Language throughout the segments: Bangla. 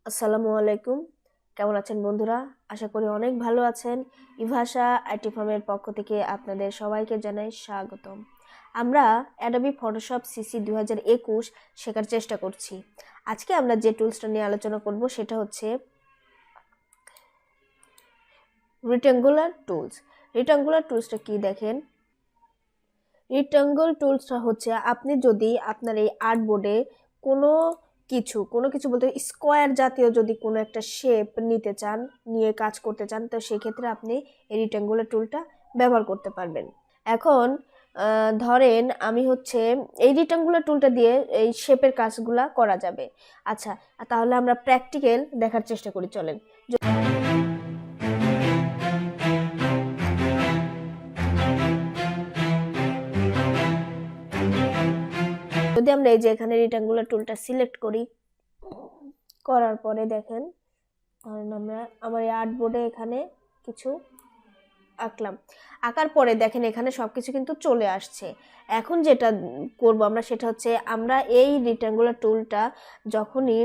আসসালামু আলাইকুম। কেমন আছেন বন্ধুরা? আশা করি অনেক ভালো আছেন। ইভাশা আইটি ফার্মের পক্ষ থেকে আপনাদের সবাইকে জানাই স্বাগতম। আমরা অ্যাডোবি ফটোশপ সিসি 2021 শেখার চেষ্টা করছি। আজকে আমরা যে টুলসটা নিয়ে আলোচনা করব সেটা হচ্ছে রেক্ট্যাঙ্গুলার টুলস। রেক্ট্যাঙ্গুলার টুলসটা কি দেখেন? রেক্ট্যাঙ্গল টুলসটা হচ্ছে আপনি যদি আপনার এই আর্টবোর্ডে কোনো কিছু বলতে স্কোয়ার জাতীয় যদি কোনো একটা শেপ নিতে চান, নিয়ে কাজ করতে চান, তো সেক্ষেত্রে আপনি এই রেক্ট্যাঙ্গুলার টুলটা ব্যবহার করতে পারবেন। এখন ধরেন আমি হচ্ছে এই রেক্ট্যাঙ্গুলার টুলটা দিয়ে এই শেপের কাজগুলা করা যাবে। আচ্ছা, তাহলে আমরা প্র্যাকটিক্যাল দেখার চেষ্টা করি, চলেন। যদি আমরা এই যে এখানে রেক্ট্যাঙ্গুলার টুলটা সিলেক্ট করার পরে দেখেন আমরা আমার এই আর্টবোর্ডে এখানে কিছু আঁকার পরে দেখেন এখানে সবকিছু কিন্তু চলে আসছে। এখন যেটা করব আমরা সেটা হচ্ছে আমরা এই রেক্ট্যাঙ্গুলার টুলটা যখনই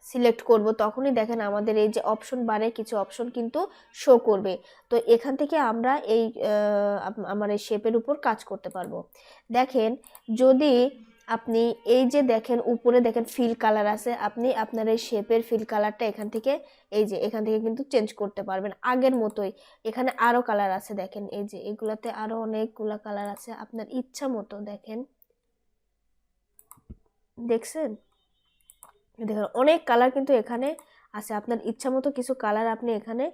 সিলেক্ট করব তখনই দেখেন আমাদের এই যে অপশন বারে কিছু অপশন কিন্তু শো করবে। তো এখান থেকে আমরা এই আমার এই শেপের উপর কাজ করতে পারবো। দেখেন যদি আপনি এই যে দেখেন উপরে দেখেন ফিল কালার আছে, আপনি আপনার এই শেপের ফিল কালারটা এখান থেকে কিন্তু চেঞ্জ করতে পারবেন আগের মতোই। এখানে আরো কালার আছে, দেখেন এই যে এগুলাতে আরো অনেকগুলা কালার আছে, আপনার ইচ্ছা মতো দেখেন, দেখছেন? দেখুন অনেক কালার কিন্তু এখানে আছে, আপনার ইচ্ছা মতো কিছু কালার আপনি এখানে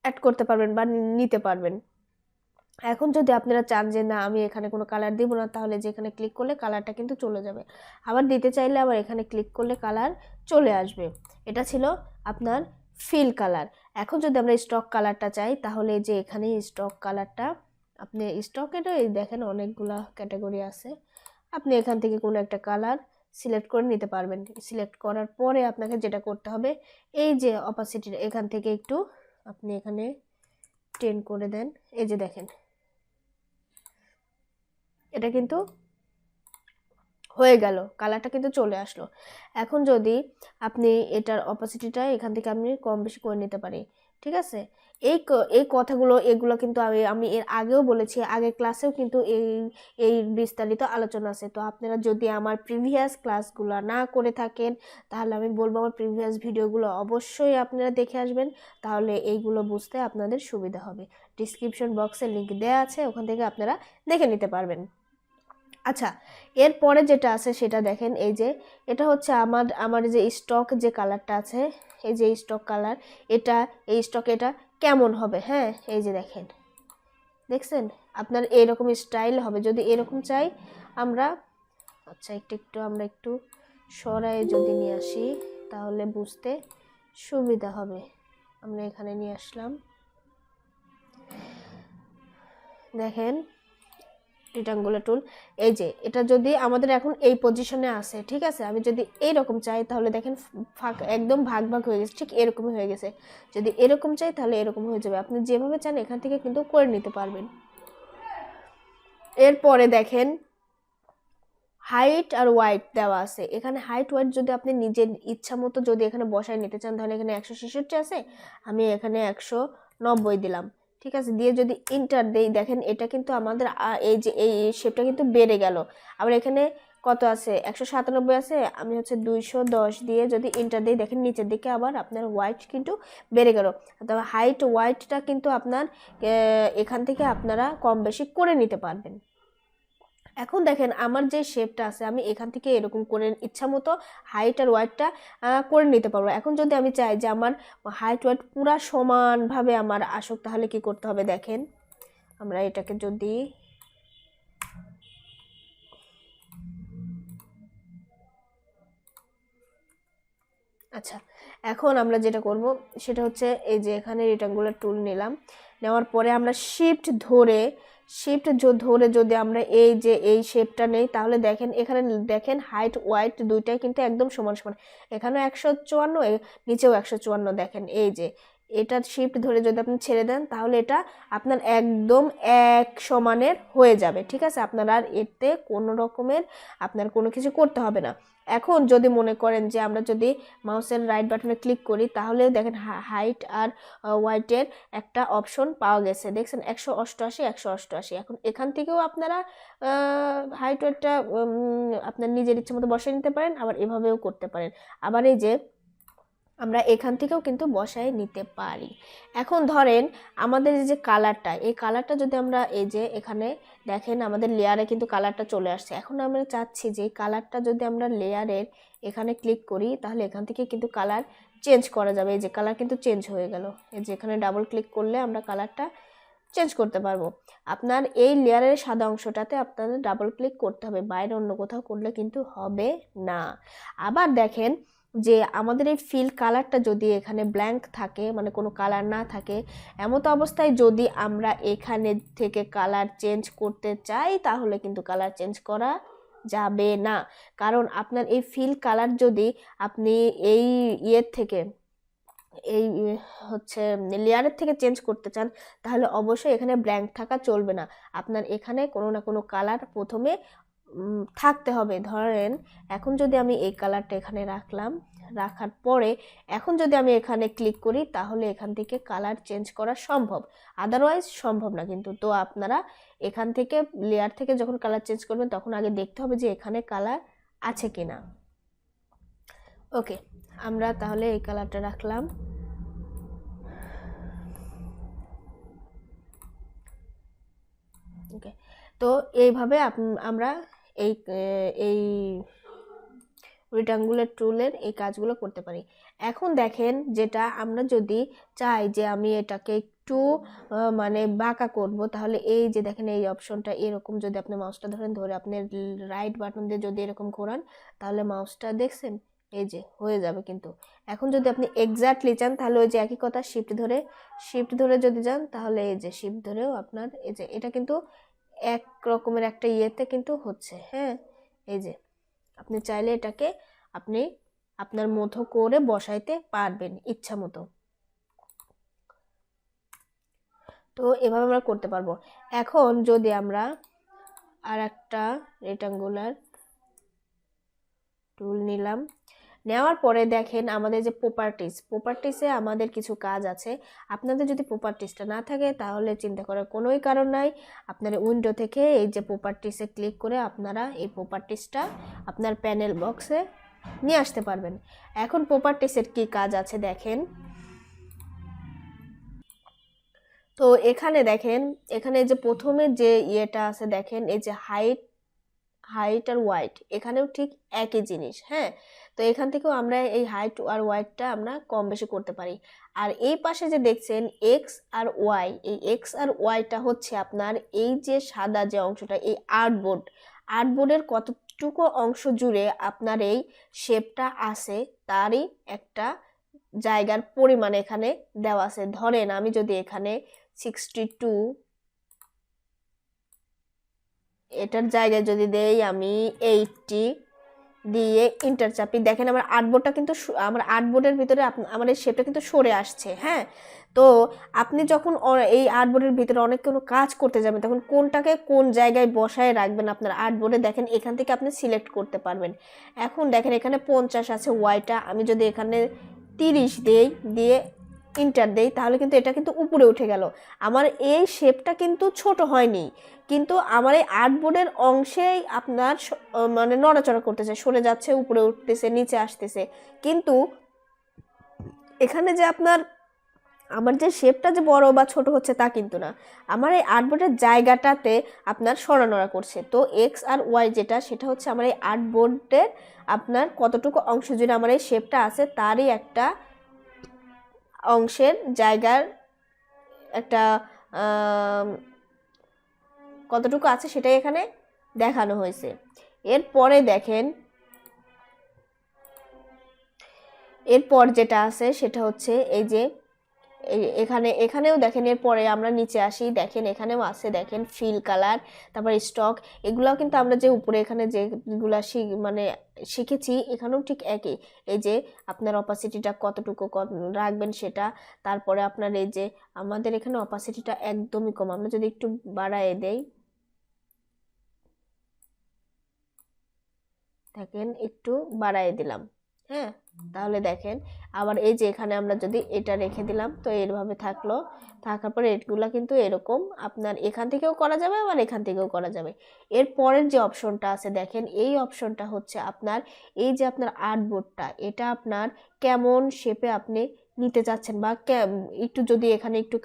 অ্যাড করতে পারবেন বা নিতে পারবেন। এখন যদি আপনারা চান যে না আমি এখানে কোনো কালার দিব না, তাহলে যে এখানে ক্লিক করলে কালারটা কিন্তু চলে যাবে। আবার দিতে চাইলে আবার এখানে ক্লিক করলে কালার চলে আসবে। এটা ছিল আপনার ফিল কালার। এখন যদি আমরা স্টক কালারটা চাই, তাহলে যে এখানে স্টক কালারটা আপনি স্টকেরও এই দেখেন অনেকগুলা ক্যাটাগরি আছে, আপনি এখান থেকে কোনো একটা কালার সিলেক্ট করে নিতে পারবেন। সিলেক্ট করার পরে আপনাকে যেটা করতে হবে, এই যে অপাসিটির এখান থেকে একটু আপনি এখানে টেন করে দেন। এই যে দেখেন এটা কিন্তু হয়ে গেল, কালারটা কিন্তু চলে আসলো। এখন যদি আপনি এটার অপাসিটিটা এখান থেকে আপনি কম বেশি করে নিতে পারি, ঠিক আছে? এই কথাগুলো এগুলো কিন্তু আমি এর আগেও বলেছি, আগের ক্লাসেও কিন্তু এই বিস্তারিত আলোচনা আছে। তো আপনারা যদি আমার প্রিভিয়াস ক্লাসগুলো না করে থাকেন, তাহলে আমি বলবো আমার প্রিভিয়াস ভিডিওগুলো অবশ্যই আপনারা দেখে আসবেন, তাহলে এইগুলো বুঝতে আপনাদের সুবিধা হবে। ডিসক্রিপশন বক্সে লিঙ্ক দেওয়া আছে, ওখান থেকে আপনারা দেখে নিতে পারবেন। আচ্ছা, এরপরে যেটা আছে সেটা দেখেন, এই যে এটা হচ্ছে আমার যে স্টক যে কালারটা আছে, এই যে স্টক কালার, এই স্টক এটা কেমন হবে। হ্যাঁ, এই যে দেখেন, দেখছেন আপনার এরকম স্টাইল হবে। যদি এরকম চাই আমরা, আচ্ছা আমরা একটু সরাই যদি নিয়ে আসি তাহলে বুঝতে সুবিধা হবে। আমরা এখানে নিয়ে আসলাম, দেখেন রেক্ট্যাঙ্গুলার টুল। এই যে এটা যদি আমাদের এখন এই পজিশনে আছে, ঠিক আছে, আমি যদি এইরকম চাই তাহলে দেখেন একদম ভাগ হয়ে গেছে, ঠিক এরকমই হয়ে গেছে। যদি এরকম চাই তাহলে এরকম হয়ে যাবে। আপনি যেভাবে চান এখান থেকে কিন্তু করে নিতে পারবেন। এরপরে দেখেন হাইট আর ওয়াইট দেওয়া আছে। এখানে হাইট ওয়াইট যদি আপনি নিজের ইচ্ছা মতো যদি এখানে বসায় নিতে চান, তাহলে এখানে 166 আছে, আমি এখানে 190 দিলাম, ঠিক আছে। দিয়ে যদি ইন্টার দেই, দেখেন এটা কিন্তু আমাদের এই যে এই শেপটা কিন্তু বেড়ে গেল। আবার এখানে কত আছে, 197 আছে, আমি হচ্ছে 210 দিয়ে যদি ইন্টার দিই, দেখেন নিচের দিকে আবার আপনার হোয়াইট কিন্তু বেড়ে গেল। তবে হাইট ওয়াইটটা কিন্তু আপনার এখান থেকে আপনারা কম বেশি করে নিতে পারবেন। এখন দেখেন আমার যে শেপটা আছে, আমি এখান থেকে এরকম করে ইচ্ছা মতো হাইট আর ওয়াইটটা করে নিতে পারবো। এখন যদি আমি চাই যে আমার হাইট ওয়াইট পুরা সমানভাবে আমার আসুক, তাহলে কি করতে হবে দেখেন, আমরা এটাকে যদি আচ্ছা, এখন আমরা যেটা করব সেটা হচ্ছে এই যে এখানে রেক্ট্যাঙ্গুলার টুল নিলাম, নেওয়ার পরে আমরা শিফট ধরে যদি আমরা এই যে এই শেপটা নেই, তাহলে দেখেন এখানে দেখেন হাইট ওয়াইট দুইটাই কিন্তু একদম সমান সমান। এখানেও 154, নিচেও 154, দেখেন এই যে এটা শিফট ধরে যদি আপনি ছেড়ে দেন, তাহলে এটা আপনার একদম এক সমানের হয়ে যাবে, ঠিক আছে। আপনার আর এতে কোনো রকমের আপনার কোনো কিছু করতে হবে না। এখন যদি মনে করেন যে আমরা যদি মাউসের রাইট বাটনে ক্লিক করি তাহলে দেখেন হাইট আর ওয়াইটের একটা অপশন পাওয়া গেছে, দেখছেন 188 188। এখন এখান থেকেও আপনারা হাইট ওয়েটটা আপনার নিজের ইচ্ছে মতো বসিয়ে নিতে পারেন, আবার এভাবেও করতে পারেন, আবার এই যে আমরা এখান থেকেও কিন্তু বসায় নিতে পারি। এখন ধরেন আমাদের এই যে কালারটা, এই কালারটা যদি আমরা এই যে এখানে দেখেন আমাদের লেয়ারে কিন্তু কালারটা চলে আসছে। এখন আমরা চাচ্ছি যে কালারটা যদি আমরা লেয়ারের এখানে ক্লিক করি তাহলে এখান থেকে কিন্তু কালার চেঞ্জ করা যাবে। এই যে কালার কিন্তু চেঞ্জ হয়ে গেল, এই যে এখানে ডাবল ক্লিক করলে আমরা কালারটা চেঞ্জ করতে পারবো। আপনার এই লেয়ারের সাদা অংশটাতে আপনাদের ডাবল ক্লিক করতে হবে, বাইরে অন্য কোথাও করলে কিন্তু হবে না। আবার দেখেন যে আমাদের এই ফিল কালারটা যদি এখানে ব্ল্যাঙ্ক থাকে, মানে কোনো কালার না থাকে, এমতো অবস্থায় যদি আমরা এখানে থেকে কালার চেঞ্জ করতে চাই তাহলে কিন্তু কালার চেঞ্জ করা যাবে না। কারণ আপনার এই ফিল কালার যদি আপনি এই ইয়ের থেকে এই হচ্ছে লেয়ারের থেকে চেঞ্জ করতে চান তাহলে অবশ্যই এখানে ব্ল্যাঙ্ক থাকা চলবে না, আপনার এখানে কোনো না কোনো কালার প্রথমে থাকতে হবে। ধরেন এখন যদি আমি এই কালারটা এখানে রাখলাম, রাখার পরে এখন যদি আমি এখানে ক্লিক করি তাহলে এখান থেকে কালার চেঞ্জ করা সম্ভব, আদারওয়াইজ সম্ভব না কিন্তু। তো আপনারা এখান থেকে লেয়ার থেকে যখন কালার চেঞ্জ করবেন তখন আগে দেখতে হবে যে এখানে কালার আছে কিনা। ওকে, আমরা তাহলে এই কালারটা রাখলাম। ওকে, তো এইভাবে আমরা এই এই রেক্ট্যাঙ্গুলার টুলের এই কাজগুলো করতে পারি। এখন দেখেন যেটা আমরা যদি চাই যে আমি এটাকে একটু মানে বাঁকা করব তাহলে এই যে দেখেন এই অপশনটা এরকম যদি আপনি মাউসটা ধরে আপনি রাইট বাটন দিয়ে যদি এরকম ঘোরান তাহলে মাউসটা দেখছেন এই যে হয়ে যাবে। কিন্তু এখন যদি আপনি এক্স্যাক্টলি চান তাহলে ওই যে একই কথা শিফট ধরে যদি যান তাহলে এই যে শিফট ধরেও আপনার এই যে এটা কিন্তু এক রকমের একটা ইয়েতে কিন্তু হচ্ছে। হ্যাঁ, এই যে আপনি চাইলে এটাকে আপনি আপনার মতো করে বসাইতে পারবেন ইচ্ছা মতো। তো এভাবে আমরা করতে পারবো। এখন যদি আমরা আর একটা রেক্ট্যাঙ্গুলার টুল নিলাম, নেওয়ার পরে দেখেন আমাদের যে প্রপার্টিসে আমাদের কিছু কাজ আছে। আপনাদের যদি প্রপার্টিসটা না থাকে তাহলে চিন্তা করার কোনোই কারণ নাই, আপনারা উইন্ডো থেকে এই যে প্রপার্টিসে ক্লিক করে আপনারা এই প্রপার্টিসটা আপনার প্যানেল বক্সে নিয়ে আসতে পারবেন। এখন প্রপার্টিসের কি কাজ আছে দেখেন। তো এখানে দেখেন এখানে যে প্রথমে যে ইয়েটা আছে দেখেন এই যে হাইট আর ওয়াইট, এখানেও ঠিক একই জিনিস। হ্যাঁ, তো এখান থেকেও আমরা এই হাইট আর ওয়াইটটা আমরা কম বেশি করতে পারি। আর এই পাশে যে দেখছেন এক্স আর ওয়াই, এই এক্স আর ওয়াইটা হচ্ছে আপনার এই যে সাদা যে অংশটা, এই আর্টবোর্ডের কতটুকু অংশ জুড়ে আপনার এই শেপটা আছে তারই একটা জায়গার পরিমাণ এখানে দেওয়া আছে। ধরেন আমি যদি এখানে 62 এটার জায়গায় যদি দেই আমি 80 দিয়ে ইন্টার চাপি, দেখেন আমার আর্টবোর্ডটা কিন্তু আমার আর্টবোর্ডের ভিতরে আমার এই শেপটা কিন্তু সরে আসছে। হ্যাঁ, তো আপনি যখন এই আর্টবোর্ডের ভিতরে অনেক কোনো কাজ করতে যাবেন তখন কোনটাকে কোন জায়গায় বসায় রাখবেন আপনার আর্টবোর্ডে দেখেন এখান থেকে আপনি সিলেক্ট করতে পারবেন। এখন দেখেন এখানে 50 আছে ওয়াইটা, আমি যদি এখানে 30 দিয়ে ইন্টার দেই তাহলে কিন্তু এটা কিন্তু উপরে উঠে গেল। আমার এই শেপটা কিন্তু ছোট হয়নি, কিন্তু আমার এই আর্টবোর্ডের অংশেই আপনার মানে নড়াচড়া করতেছে, সরে যাচ্ছে, উপরে উঠতেছে, নিচে আসতেছে। কিন্তু এখানে যে আপনার আমার যে শেপটা যে বড় বা ছোট হচ্ছে তা কিন্তু না, আমার এই আর্টবোর্ডের জায়গাটাতে আপনার সরানোড়া করছে। তো এক্স আর ওয়াই যেটা সেটা হচ্ছে আমার এই আর্টবোর্ডের আপনার কতটুকু অংশ জুড়ে আমার এই শেপটা আছে তারই একটা অংশের জায়গার একটা কতটুকু আছে সেটাই এখানে দেখানো হয়েছে। এরপরে দেখেন এরপর যেটা আছে সেটা হচ্ছে এই যে এখানেও দেখেন। এরপরে আমরা নিচে আসি, দেখেন এখানেও আছে দেখেন ফিল কালার, তারপর স্টক, এগুলাও কিন্তু আমরা যে উপরে এখানে যেগুলা মানে শিখেছি এখানেও ঠিক একই। এই যে আপনার অপাসিটিটা কতটুকু রাখবেন সেটা, তারপরে আপনার এই যে আমাদের এখানে অপাসিটিটা একদমই কম, আমরা যদি একটু বাড়ায় দেই দেখেন একটু বাড়াই দিলাম। হ্যাঁ, তাহলে দেখেন আবার এই যে এখানে আমরা যদি এটা রেখে দিলাম তো এরভাবে থাকলো। থাকার পরে এগুলা কিন্তু এরকম আপনার এখান থেকেও করা যাবে আবার এখান থেকেও করা যাবে। এর পরের যে অপশনটা আছে দেখেন, এই অপশনটা হচ্ছে আপনার এই যে আপনার আর্টবোর্ডটা, এটা আপনার কেমন শেপে আপনি নিতে চাচ্ছেন বা একটু যদি এখানে একটু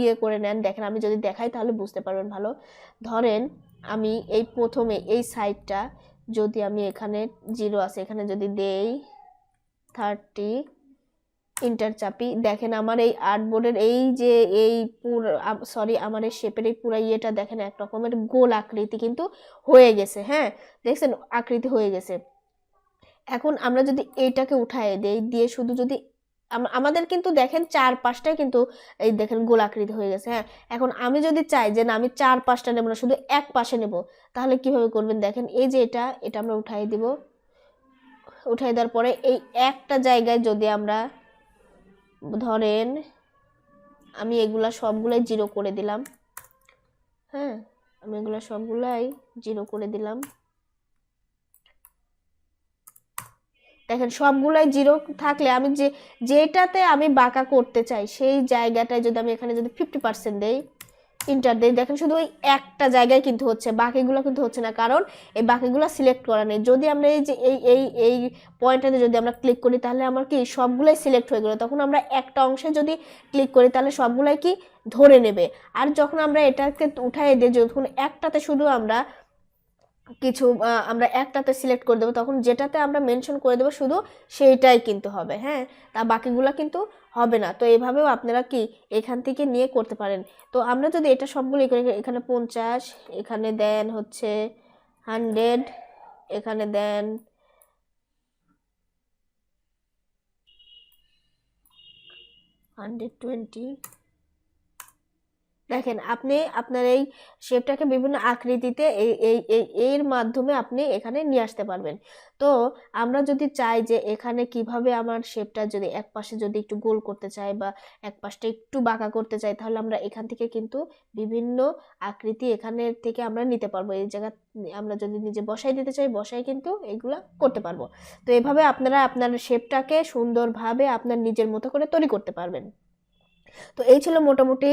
ইয়ে করে নেন। দেখেন আমি যদি দেখাই তাহলে বুঝতে পারবেন ভালো। ধরেন আমি এই প্রথমে এই সাইডটা যদি আমি এখানে 0 আছে এখানে যদি দেই 30, ইন্টার চাপি, দেখেন আমার এই আর্টবোর্ডের এই যে এই পুরো সরি আমার এই শেপের এই পুরো ইয়েটা দেখেন এক রকমের গোল আকৃতি কিন্তু হয়ে গেছে। হ্যাঁ, দেখছেন আকৃতি হয়ে গেছে। এখন আমরা যদি এইটাকে উঠায় দেই, দিয়ে শুধু যদি আমাদের কিন্তু দেখেন 4-5টায় কিন্তু এই দেখেন গোলাকৃতি হয়ে গেছে। হ্যাঁ, এখন আমি যদি চাই যে না আমি 4-5টা নেব না, শুধু এক পাশে নেব, তাহলে কিভাবে করবেন দেখেন, এই যে এটা আমরা উঠাই দিব। উঠাই দেওয়ার পরে এই একটা জায়গায় যদি আমরা ধরেন আমি এগুলা সবগুলাই 0 করে দিলাম। হ্যাঁ, আমি এগুলা সবগুলাই 0 করে দিলাম। দেখেন সবগুলাই 0 থাকলে আমি যেটাতে আমি বাঁকা করতে চাই সেই জায়গাটায় যদি আমি এখানে যদি 50% দেই, ইন্টার দেই, দেখেন শুধু ওই একটা জায়গায় কিন্তু হচ্ছে, বাকিগুলো কিন্তু হচ্ছে না, কারণ এই বাকিগুলো সিলেক্ট করা নেই। যদি আমরা এই যে এই পয়েন্টটাতে যদি আমরা ক্লিক করি তাহলে আমার কি সবগুলাই সিলেক্ট হয়ে গেল। তখন আমরা একটা অংশে যদি ক্লিক করি তাহলে সবগুলাই কি ধরে নেবে। আর যখন আমরা এটাকে উঠাই দিই, যখন একটাতে শুধু আমরা কিছু আমরা একটাতে সিলেক্ট করে দেবো, তখন যেটাতে আমরা মেনশন করে দেবো শুধু সেইটাই কিন্তু হবে। হ্যাঁ, তা বাকিগুলো কিন্তু হবে না। তো এভাবেও আপনারা কি এখান থেকে নিয়ে করতে পারেন। তো আমরা যদি এটা সবগুলো এখানে 50, এখানে দেন হচ্ছে 100, এখানে দেন 120, দেখেন আপনি আপনার এই শেপটাকে বিভিন্ন আকৃতিতে এর মাধ্যমে আপনি এখানে নিয়ে আসতে পারবেন। তো আমরা যদি চাই যে এখানে কিভাবে আমার শেপটা যদি এক পাশে যদি একটু গোল করতে চাই বা এক পাশটা একটু বাঁকা করতে চাই, তাহলে আমরা এখান থেকে কিন্তু বিভিন্ন আকৃতি এখানে থেকে আমরা নিতে পারবো। এই জায়গা আমরা যদি নিজে বসাই দিতে চাই বসাই কিন্তু এগুলা করতে পারবো। তো এভাবে আপনারা আপনার শেপটাকে সুন্দরভাবে আপনার নিজের মতো করে তৈরি করতে পারবেন। তো এই ছিল মোটামুটি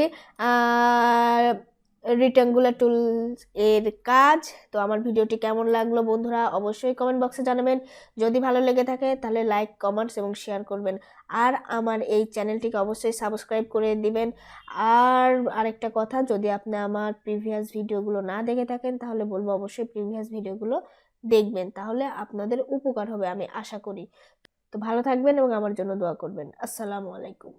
রেক্ট্যাঙ্গুলার টুলস এর কাজ। তো আমার ভিডিওটি কেমন লাগলো বন্ধুরা অবশ্যই কমেন্ট বক্সে জানাবেন। যদি ভালো লেগে থাকে তাহলে লাইক, কমেন্টস এবং শেয়ার করবেন। আর আমার এই চ্যানেলটিকে অবশ্যই সাবস্ক্রাইব করে দিবেন। আর আরেকটা কথা, যদি আপনি আমার প্রিভিয়াস ভিডিওগুলো না দেখে থাকেন তাহলে বলবো অবশ্যই প্রিভিয়াস ভিডিওগুলো দেখবেন, তাহলে আপনাদের উপকার হবে আমি আশা করি। তো ভালো থাকবেন এবং আমার জন্য দোয়া করবেন। আসসালামু আলাইকুম।